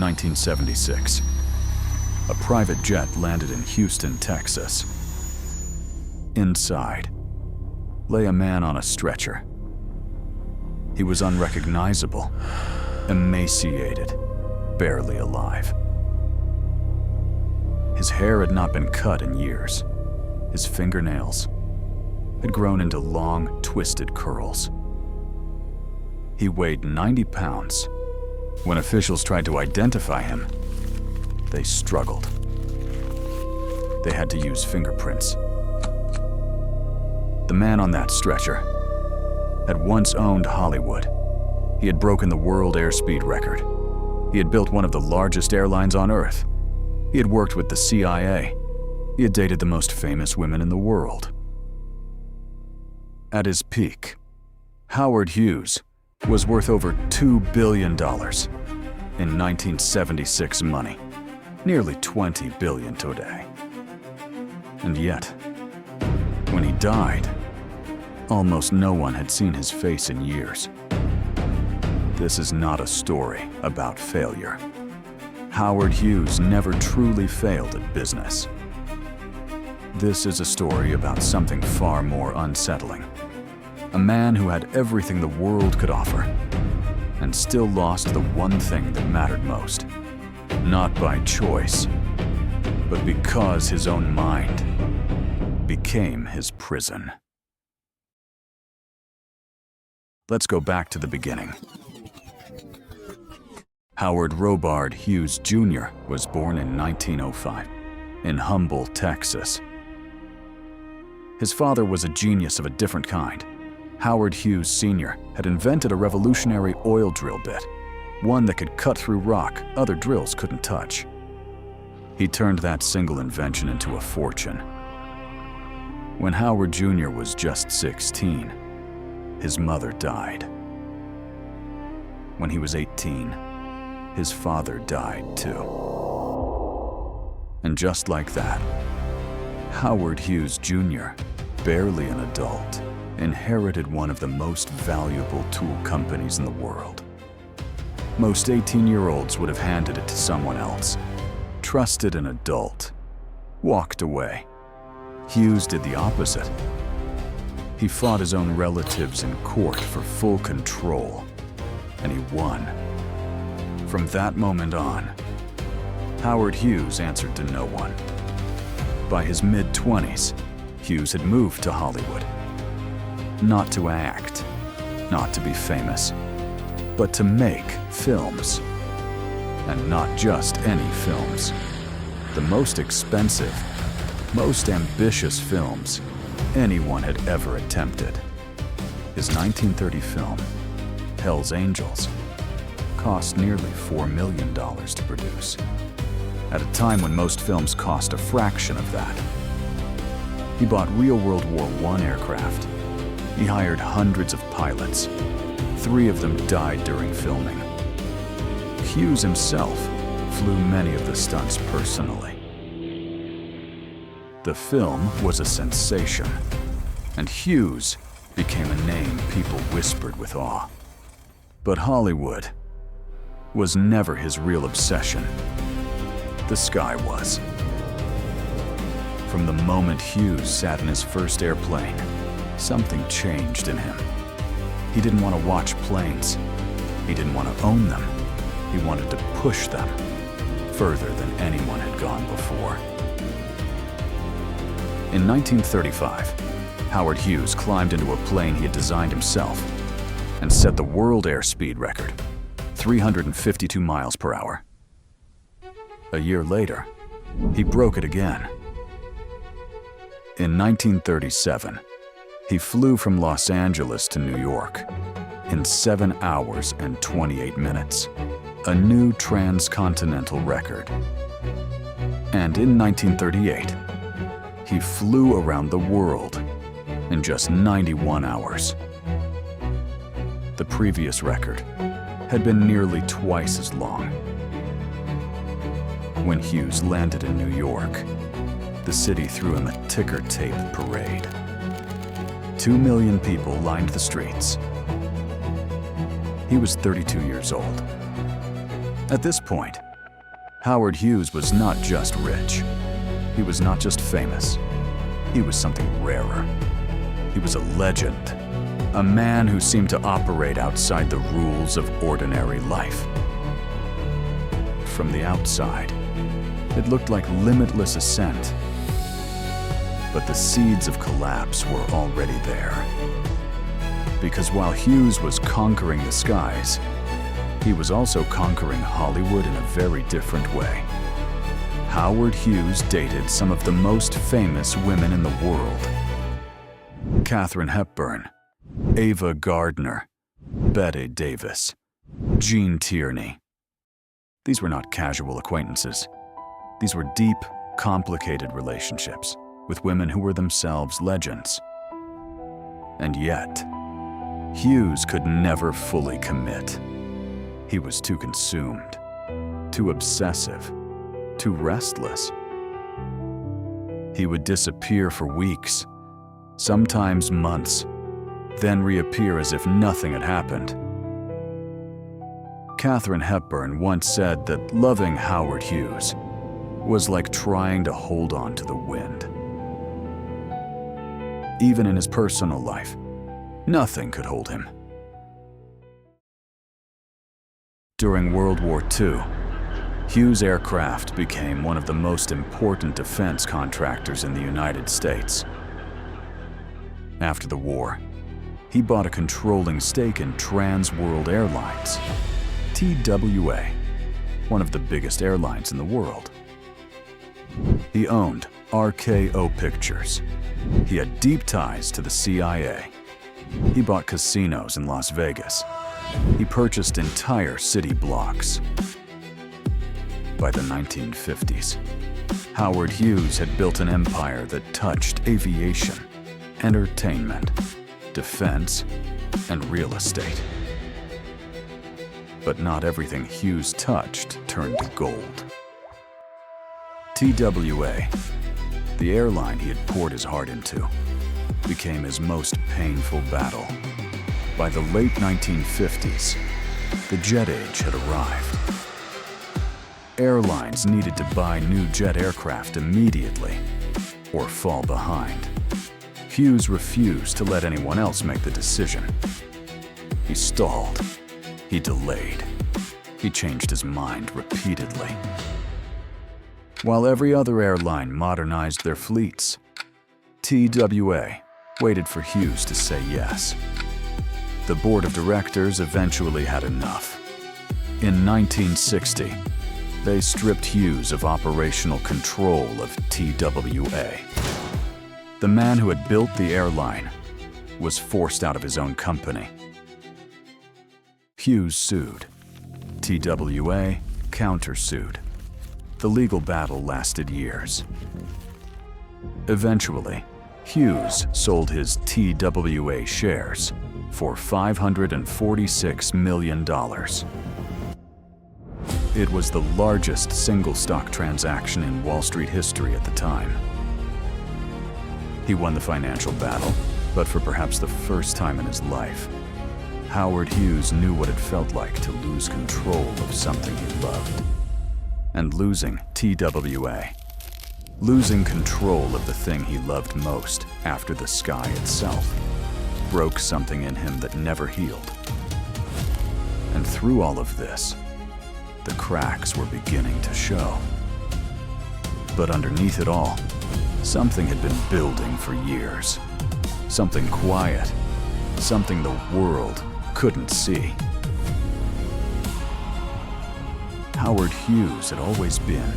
1976. A private jet landed in Houston, Texas. Inside lay a man on a stretcher. He was unrecognizable, emaciated, barely alive. His hair had not been cut in years. His fingernails had grown into long, twisted curls. He weighed 90 pounds. When officials tried to identify him, they struggled. They had to use fingerprints. The man on that stretcher had once owned Hollywood. He had broken the world airspeed record. He had built one of the largest airlines on Earth. He had worked with the CIA. He had dated the most famous women in the world. At his peak, Howard Hughes was worth over $2 billion in 1976 money, nearly $20 billion today. And yet, when he died, almost no one had seen his face in years. This is not a story about failure. Howard Hughes never truly failed at business. This is a story about something far more unsettling. A man who had everything the world could offer and still lost the one thing that mattered most. Not by choice, but because his own mind became his prison. Let's go back to the beginning. Howard Robard Hughes Jr. was born in 1905 in Humble, Texas. His father was a genius of a different kind. Howard Hughes Sr. had invented a revolutionary oil drill bit, one that could cut through rock other drills couldn't touch. He turned that single invention into a fortune. When Howard Jr. was just 16, his mother died. When he was 18, his father died too. And just like that, Howard Hughes Jr., barely an adult, inherited one of the most valuable tool companies in the world. Most 18-year-olds would have handed it to someone else, trusted an adult, walked away. Hughes did the opposite. He fought his own relatives in court for full control, and he won. From that moment on, Howard Hughes answered to no one. By his mid-20s, Hughes had moved to Hollywood. Not to act, not to be famous, but to make films. And not just any films. The most expensive, most ambitious films anyone had ever attempted. His 1930 film, Hell's Angels, cost nearly $4 million to produce, at a time when most films cost a fraction of that. He bought real World War I aircraft. He hired hundreds of pilots. 3 of them died during filming. Hughes himself flew many of the stunts personally. The film was a sensation, and Hughes became a name people whispered with awe. But Hollywood was never his real obsession. The sky was. From the moment Hughes sat in his first airplane, something changed in him. He didn't want to watch planes. He didn't want to own them. He wanted to push them further than anyone had gone before. In 1935, Howard Hughes climbed into a plane he had designed himself and set the world airspeed record, 352 miles per hour. A year later, he broke it again. In 1937, he flew from Los Angeles to New York in 7 hours and 28 minutes, a new transcontinental record. And in 1938, he flew around the world in just 91 hours. The previous record had been nearly twice as long. When Hughes landed in New York, the city threw him a ticker tape parade. 2 million people lined the streets. He was 32 years old. At this point, Howard Hughes was not just rich. He was not just famous. He was something rarer. He was a legend, a man who seemed to operate outside the rules of ordinary life. From the outside, it looked like limitless ascent, but the seeds of collapse were already there. Because while Hughes was conquering the skies, he was also conquering Hollywood in a very different way. Howard Hughes dated some of the most famous women in the world. Katharine Hepburn, Ava Gardner, Bette Davis, Jean Tierney. These were not casual acquaintances. These were deep, complicated relationships with women who were themselves legends. And yet, Hughes could never fully commit. He was too consumed, too obsessive, too restless. He would disappear for weeks, sometimes months, then reappear as if nothing had happened. Katharine Hepburn once said that loving Howard Hughes was like trying to hold on to the wind. Even in his personal life, nothing could hold him. During World War II, Hughes Aircraft became one of the most important defense contractors in the United States. After the war, he bought a controlling stake in Trans World Airlines, TWA, one of the biggest airlines in the world. He owned RKO Pictures. He had deep ties to the CIA. He bought casinos in Las Vegas. He purchased entire city blocks. By the 1950s, Howard Hughes had built an empire that touched aviation, entertainment, defense, and real estate. But not everything Hughes touched turned to gold. TWA, the airline he had poured his heart into, became his most painful battle. By the late 1950s, the jet age had arrived. Airlines needed to buy new jet aircraft immediately or fall behind. Hughes refused to let anyone else make the decision. He stalled. He delayed. He changed his mind repeatedly. While every other airline modernized their fleets, TWA waited for Hughes to say yes. The board of directors eventually had enough. In 1960, they stripped Hughes of operational control of TWA. The man who had built the airline was forced out of his own company. Hughes sued. TWA countersued. The legal battle lasted years. Eventually, Hughes sold his TWA shares for $546 million. It was the largest single-stock transaction in Wall Street history at the time. He won the financial battle, but for perhaps the first time in his life, Howard Hughes knew what it felt like to lose control of something he loved. And losing TWA, losing control of the thing he loved most after the sky itself, broke something in him that never healed. And through all of this, the cracks were beginning to show. But underneath it all, something had been building for years. Something quiet, something the world couldn't see. Howard Hughes had always been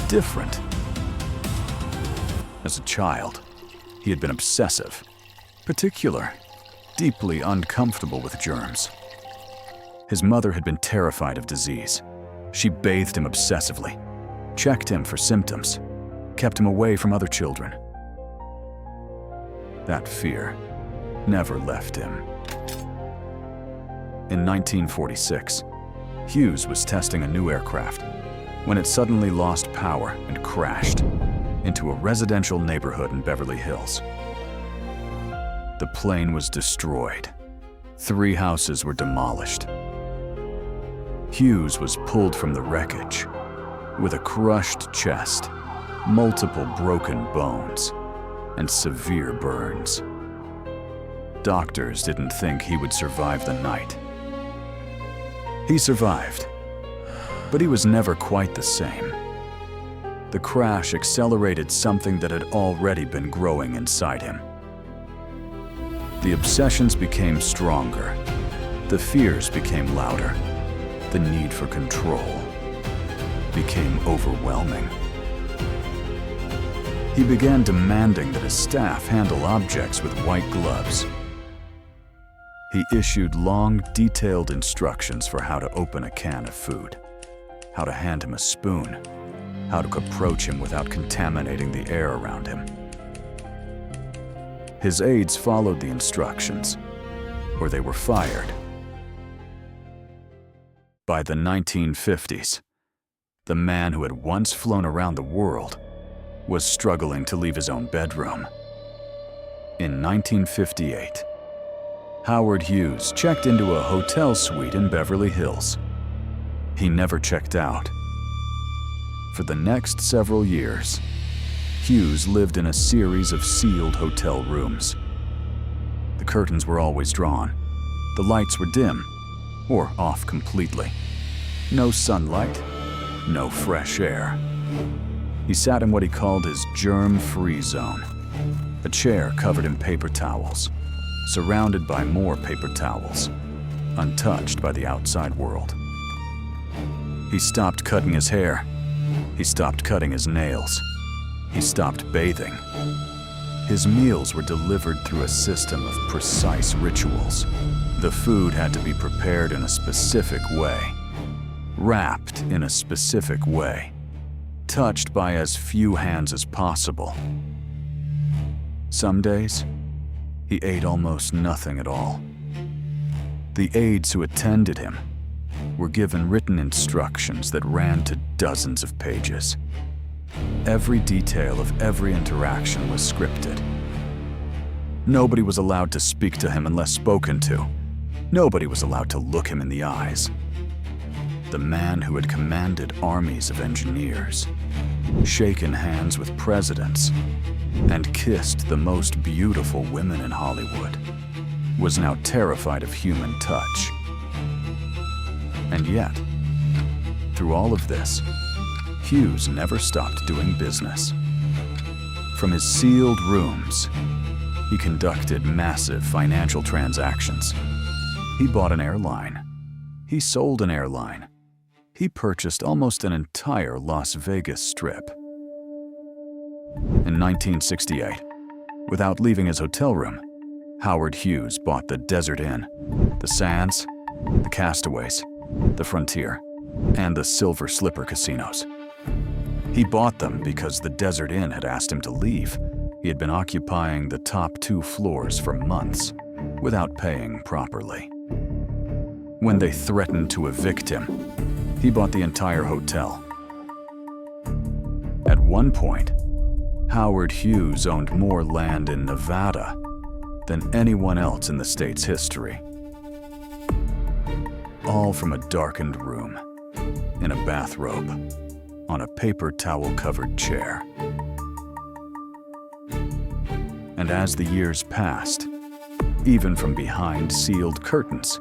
different. As a child, he had been obsessive, particular, deeply uncomfortable with germs. His mother had been terrified of disease. She bathed him obsessively, checked him for symptoms, kept him away from other children. That fear never left him. In 1946, Hughes was testing a new aircraft when it suddenly lost power and crashed into a residential neighborhood in Beverly Hills. The plane was destroyed. 3 houses were demolished. Hughes was pulled from the wreckage, with a crushed chest, multiple broken bones, and severe burns. Doctors didn't think he would survive the night. He survived, but he was never quite the same. The crash accelerated something that had already been growing inside him. The obsessions became stronger. The fears became louder. The need for control became overwhelming. He began demanding that his staff handle objects with white gloves. He issued long, detailed instructions for how to open a can of food, how to hand him a spoon, how to approach him without contaminating the air around him. His aides followed the instructions, or they were fired. By the 1950s, the man who had once flown around the world was struggling to leave his own bedroom. In 1958, Howard Hughes checked into a hotel suite in Beverly Hills. He never checked out. For the next several years, Hughes lived in a series of sealed hotel rooms. The curtains were always drawn. The lights were dim or off completely. No sunlight, no fresh air. He sat in what he called his germ-free zone, a chair covered in paper towels, surrounded by more paper towels, untouched by the outside world. He stopped cutting his hair. He stopped cutting his nails. He stopped bathing. His meals were delivered through a system of precise rituals. The food had to be prepared in a specific way, wrapped in a specific way, touched by as few hands as possible. Some days, he ate almost nothing at all. The aides who attended him were given written instructions that ran to dozens of pages. Every detail of every interaction was scripted. Nobody was allowed to speak to him unless spoken to. Nobody was allowed to look him in the eyes. The man who had commanded armies of engineers, shaken hands with presidents, and kissed the most beautiful women in Hollywood, was now terrified of human touch. And yet, through all of this, Hughes never stopped doing business. From his sealed rooms, he conducted massive financial transactions. He bought an airline. He sold an airline. He purchased almost an entire Las Vegas strip. In 1968, without leaving his hotel room, Howard Hughes bought the Desert Inn, the Sands, the Castaways, the Frontier, and the Silver Slipper casinos. He bought them because the Desert Inn had asked him to leave. He had been occupying the top 2 floors for months without paying properly. When they threatened to evict him, he bought the entire hotel. At one point, Howard Hughes owned more land in Nevada than anyone else in the state's history. All from a darkened room, in a bathrobe, on a paper towel-covered chair. And as the years passed, even from behind sealed curtains,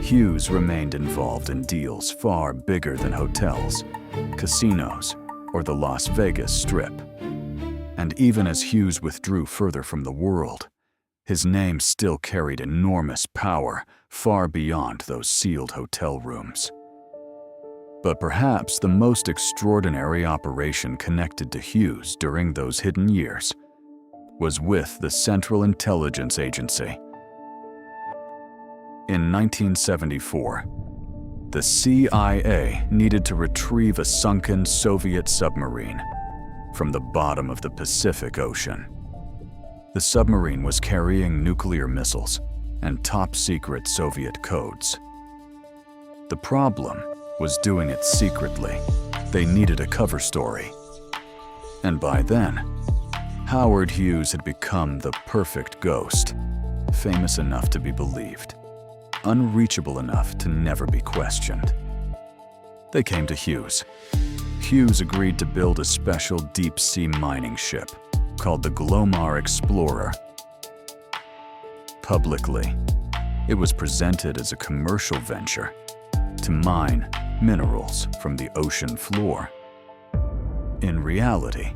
Hughes remained involved in deals far bigger than hotels, casinos, or the Las Vegas Strip. And even as Hughes withdrew further from the world, his name still carried enormous power far beyond those sealed hotel rooms. But perhaps the most extraordinary operation connected to Hughes during those hidden years was with the Central Intelligence Agency. In 1974, the CIA needed to retrieve a sunken Soviet submarine from the bottom of the Pacific Ocean. The submarine was carrying nuclear missiles and top-secret Soviet codes. The problem was doing it secretly. They needed a cover story. And by then, Howard Hughes had become the perfect ghost, famous enough to be believed, unreachable enough to never be questioned. They came to Hughes. Hughes agreed to build a special deep-sea mining ship called the Glomar Explorer. Publicly, it was presented as a commercial venture to mine minerals from the ocean floor. In reality,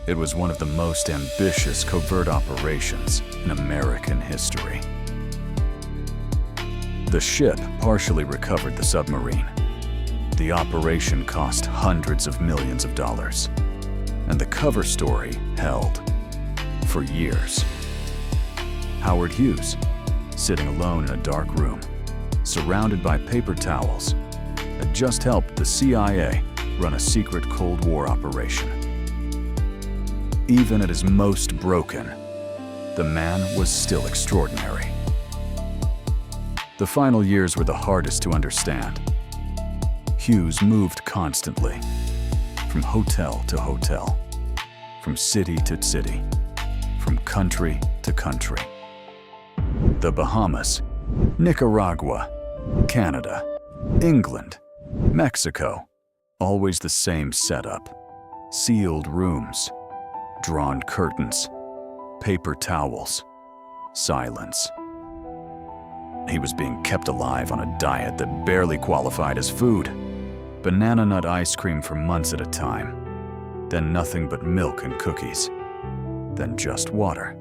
it was one of the most ambitious covert operations in American history. The ship partially recovered the submarine. The operation cost hundreds of millions of dollars, and the cover story held for years. Howard Hughes, sitting alone in a dark room, surrounded by paper towels, had just helped the CIA run a secret Cold War operation. Even at his most broken, the man was still extraordinary. The final years were the hardest to understand. Hughes moved constantly, from hotel to hotel, from city to city, from country to country. The Bahamas, Nicaragua, Canada, England, Mexico, always the same setup. Sealed rooms, drawn curtains, paper towels, silence. He was being kept alive on a diet that barely qualified as food. Banana nut ice cream for months at a time, then nothing but milk and cookies, then just water.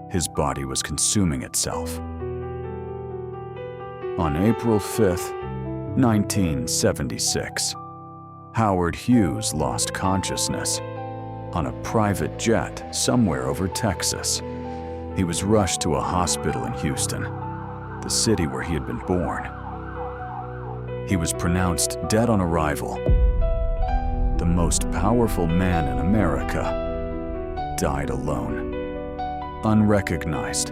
His body was consuming itself. On April 5th, 1976, Howard Hughes lost consciousness on a private jet somewhere over Texas. He was rushed to a hospital in Houston, the city where he had been born. He was pronounced dead on arrival. The most powerful man in America died alone, unrecognized,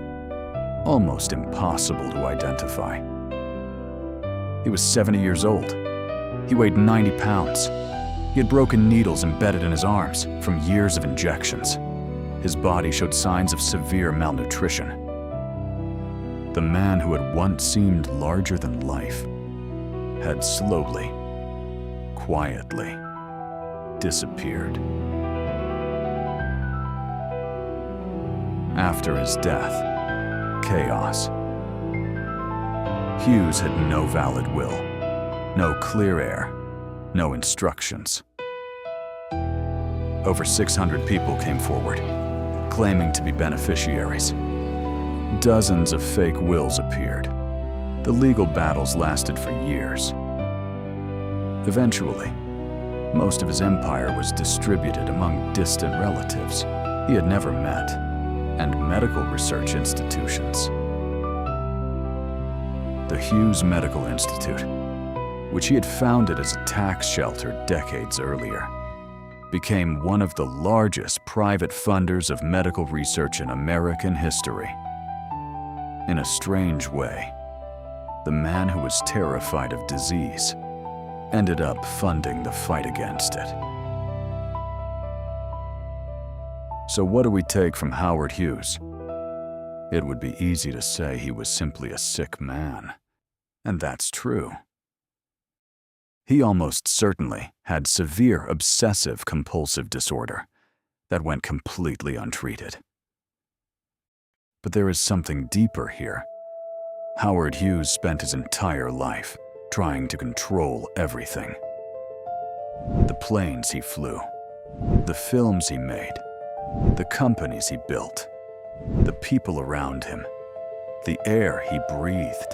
almost impossible to identify. He was 70 years old. He weighed 90 pounds. He had broken needles embedded in his arms from years of injections. His body showed signs of severe malnutrition. The man who had once seemed larger than life had slowly, quietly disappeared. After his death, chaos. Hughes had no valid will, no clear air, no instructions. Over 600 people came forward, claiming to be beneficiaries. Dozens of fake wills appeared. The legal battles lasted for years. Eventually, most of his empire was distributed among distant relatives he had never met and medical research institutions. The Hughes Medical Institute, which he had founded as a tax shelter decades earlier, became one of the largest private funders of medical research in American history. In a strange way, the man who was terrified of disease ended up funding the fight against it. So what do we take from Howard Hughes? It would be easy to say he was simply a sick man, and that's true. He almost certainly had severe obsessive-compulsive disorder that went completely untreated. But there is something deeper here. Howard Hughes spent his entire life trying to control everything. The planes he flew, the films he made, the companies he built, the people around him, the air he breathed.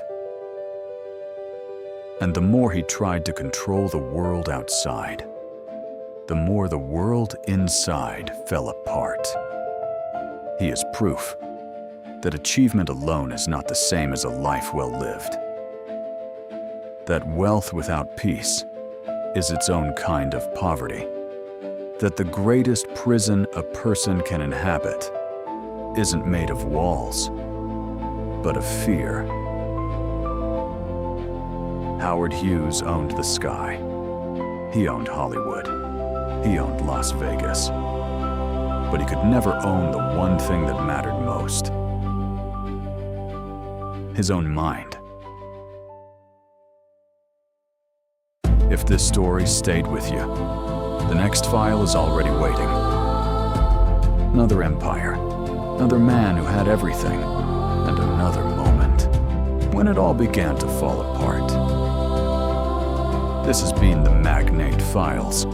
And the more he tried to control the world outside, the more the world inside fell apart. He is proof that achievement alone is not the same as a life well lived. That wealth without peace is its own kind of poverty. That the greatest prison a person can inhabit isn't made of walls, but of fear. Howard Hughes owned the sky. He owned Hollywood. He owned Las Vegas. But he could never own the one thing that mattered most: his own mind. If this story stayed with you, The next file is already waiting. Another empire, another man who had everything, and another moment when it all began to fall apart. This has been the Magnate Files.